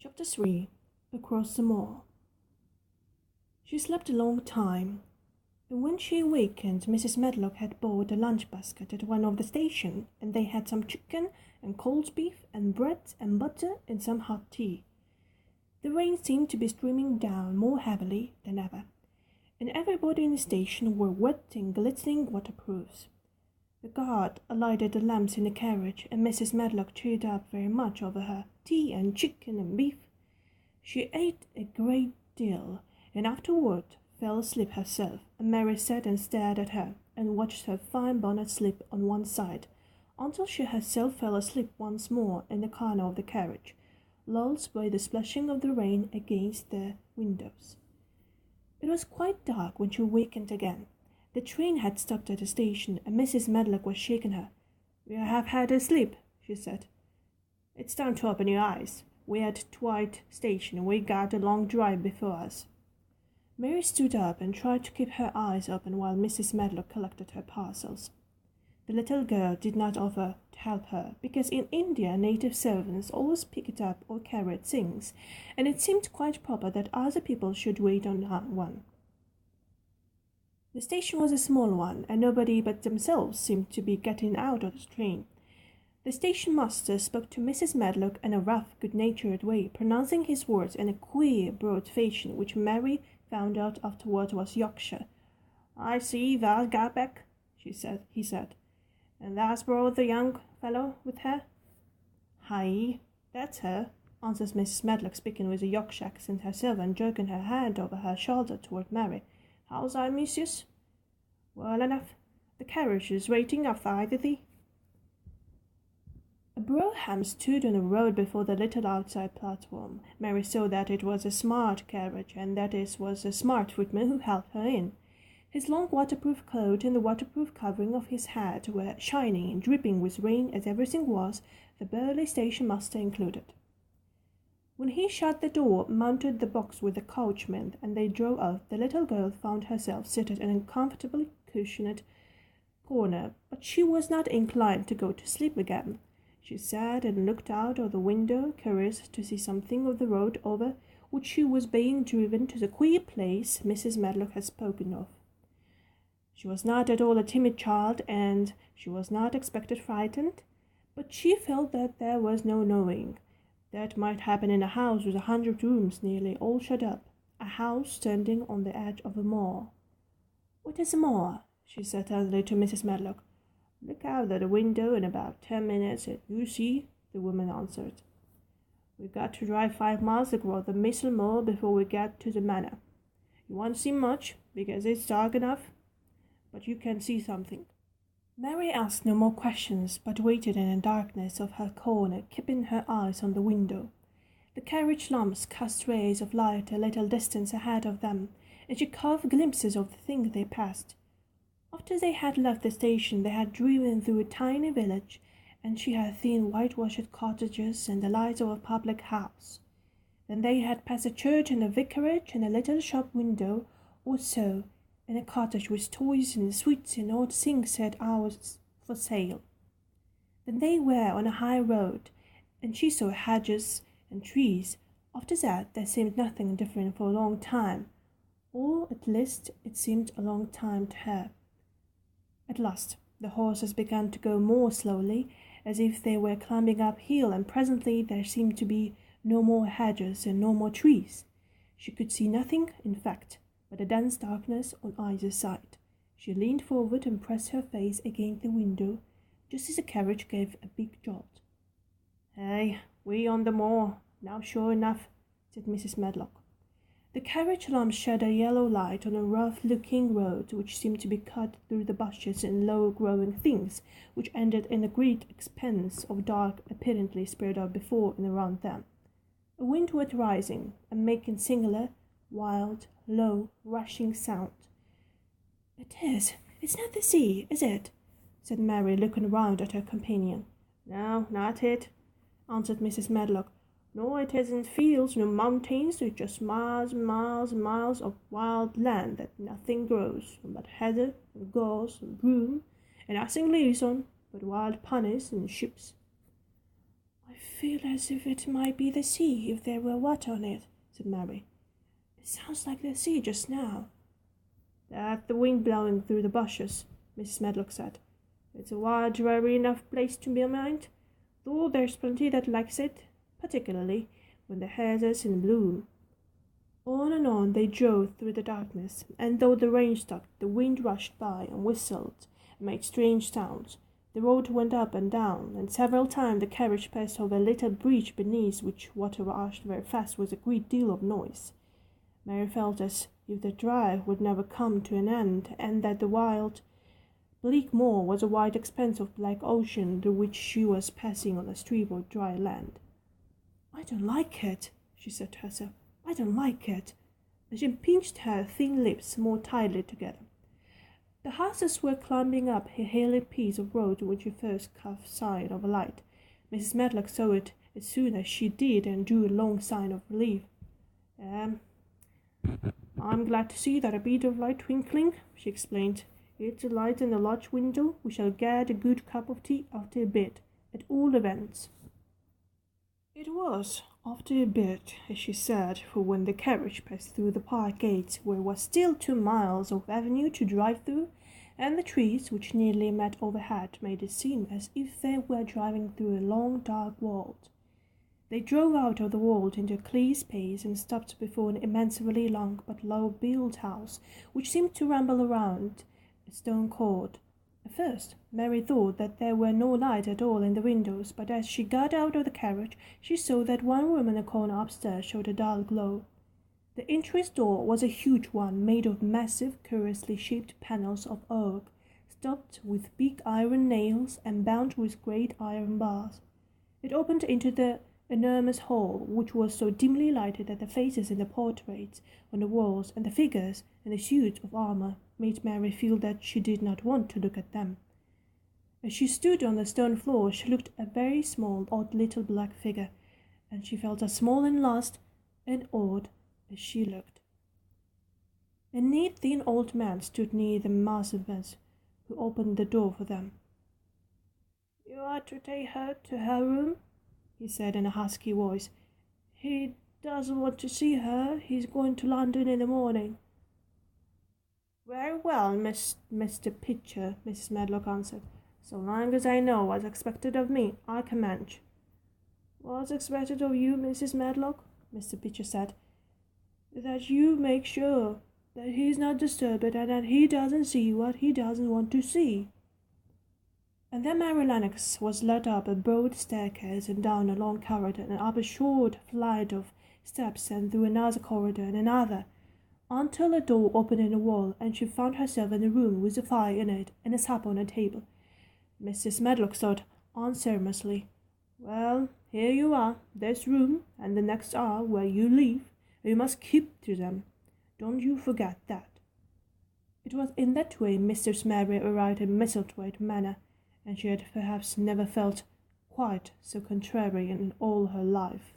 Chapter 3. Across the Moor. She slept a long time, and when she awakened, Mrs. Medlock had bought a lunch basket at one of the stations, and they had some chicken and cold beef and bread and butter and some hot tea. The rain seemed to be streaming down more heavily than ever, and everybody in the station wore wet and glistening waterproofs. The guard lighted the lamps in the carriage, and Mrs. Medlock cheered up very much over her tea and chicken and beef. She ate a great deal, and afterward fell asleep herself, and Mary sat and stared at her, and watched her fine bonnet slip on one side, until she herself fell asleep once more in the corner of the carriage, lulled by the splashing of the rain against the windows. It was quite dark when she awakened again. The train had stopped at the station, and Mrs. Medlock was shaking her. "You have had a sleep," she said. "It's time to open your eyes. We're at Twite Station, and we got a long drive before us." Mary stood up and tried to keep her eyes open while Mrs. Medlock collected her parcels. The little girl did not offer to help her, because in India native servants always picked up or carried things, and it seemed quite proper that other people should wait on one. The station was a small one, and nobody but themselves seemed to be getting out of the train. The station master spoke to Mrs. Medlock in a rough, good-natured way, pronouncing his words in a queer, broad fashion, which Mary found out afterward was Yorkshire. "I see thou's got back," he said. "And thou's brought the young fellow with her?" "Aye, that's her," answers Mrs. Medlock, speaking with a Yorkshire accent herself, and jerking her hand over her shoulder toward Mary. "How's our missus?" "Well enough. The carriage is waiting outside thee." A brougham stood on the road before the little outside platform. Mary saw that it was a smart carriage, and that it was a smart footman who helped her in. His long waterproof coat and the waterproof covering of his hat were shining and dripping with rain, as everything was, the burly station master included. When he shut the door, mounted the box with the coachman, and they drove off, the little girl found herself seated in a comfortably cushioned corner, but she was not inclined to go to sleep again. She sat and looked out of the window, curious to see something of the road over which she was being driven to the queer place Mrs. Medlock had spoken of. She was not at all a timid child, and she was not expected frightened, but she felt that there was no knowing. That might happen in a house with 100 rooms nearly all shut up, a house standing on the edge of a moor. "What is a moor?" she said suddenly to Mrs. Medlock. "Look out of the window in about 10 minutes, and you see," the woman answered. "We've got to drive 5 miles across the Missel Moor before we get to the manor. You won't see much, because it's dark enough, but you can see something." Mary asked no more questions, but waited in the darkness of her corner, keeping her eyes on the window. The carriage lamps cast rays of light a little distance ahead of them, and she caught glimpses of the things they passed. After they had left the station, they had driven through a tiny village, and she had seen whitewashed cottages and the lights of a public house. Then they had passed a church and a vicarage and a little shop window or so, and a cottage with toys and sweets and odd things said ours for sale. Then they were on a high road, and she saw hedges and trees. After that there seemed nothing different for a long time, or at least it seemed a long time to her. At last the horses began to go more slowly, as if they were climbing uphill, and presently there seemed to be no more hedges and no more trees. She could see nothing, in fact, but a dense darkness on either side. She leaned forward and pressed her face against the window, just as the carriage gave a big jolt. "Hey, we on the moor, now sure enough," said Mrs. Medlock. The carriage lamp shed a yellow light on a rough-looking road which seemed to be cut through the bushes and low-growing things, which ended in a great expanse of dark apparently spread out before and around them. A wind was rising and making singular, wild, low, rushing sound. It's not the sea, is it?" said Mary, looking round at her companion. "No, not it," answered Mrs. Medlock. "No, it isn't fields nor mountains. It's just miles and miles and miles of wild land that nothing grows but heather and gorse and broom, and nothing lives on but wild ponies and ships." I feel as if it might be the sea if there were water on it, said Mary. It sounds like the sea just now. That's the wind blowing through the bushes, Mrs. Medlock said. It's a wild, dreary enough place to be mind, though there's plenty that likes it, particularly when the heather's in bloom. On and on they drove through the darkness, and though the rain stopped, the wind rushed by and whistled and made strange sounds. The road went up and down, and several times the carriage passed over a little bridge beneath which water rushed very fast with a great deal of noise. Mary felt as if the drive would never come to an end, and that the wild, bleak moor was a wide expanse of black ocean through which she was passing on a strip of dry land. "I don't like it," she said to herself. "I don't like it," and she pinched her thin lips more tightly together. The houses were climbing up a hilly piece of road when she first caught sight of a light. Mrs. Medlock saw it as soon as she did and drew a long sigh of relief. "I'm glad to see that a bit of light twinkling," she explained. "It's a light in the lodge window. We shall get a good cup of tea after a bit, at all events." It was after a bit, as she said, for when the carriage passed through the park gates, where was still 2 miles of avenue to drive through, and the trees, which nearly met overhead, made it seem as if they were driving through a long dark vault. They drove out of the vault into a clear space and stopped before an immensely long but low-built house, which seemed to ramble around a stone court. At first, Mary thought that there were no light at all in the windows, but as she got out of the carriage, she saw that one room in the corner upstairs showed a dull glow. The entrance door was a huge one, made of massive, curiously shaped panels of oak, stopped with big iron nails and bound with great iron bars. It opened into the enormous hall, which was so dimly lighted that the faces in the portraits on the walls and the figures in the suits of armor made Mary feel that she did not want to look at them. As she stood on the stone floor, she looked a very small, odd little black figure, and she felt as small and lost and odd as she looked. A neat, thin old man stood near the maidservants, who opened the door for them. "You are to take her to her room," he said in a husky voice. "He doesn't want to see her. He's going to London in the morning." "Very well, Mr. Pitcher," Mrs. Medlock answered. "So long as I know what's expected of me, I can manage." "What's expected of you, Mrs. Medlock?" Mr. Pitcher said. "That you make sure that he's not disturbed and that he doesn't see what he doesn't want to see." And then Mary Lennox was led up a broad staircase and down a long corridor and up a short flight of steps and through another corridor and another, until a door opened in the wall, and she found herself in a room with a fire in it and a supper on a table. Mrs. Medlock said unceremoniously, "Well, here you are. This room and the next are where you live, and you must keep to them. Don't you forget that." It was in that way Mistress Mary arrived at Misselthwaite Manor, and she had perhaps never felt quite so contrary in all her life.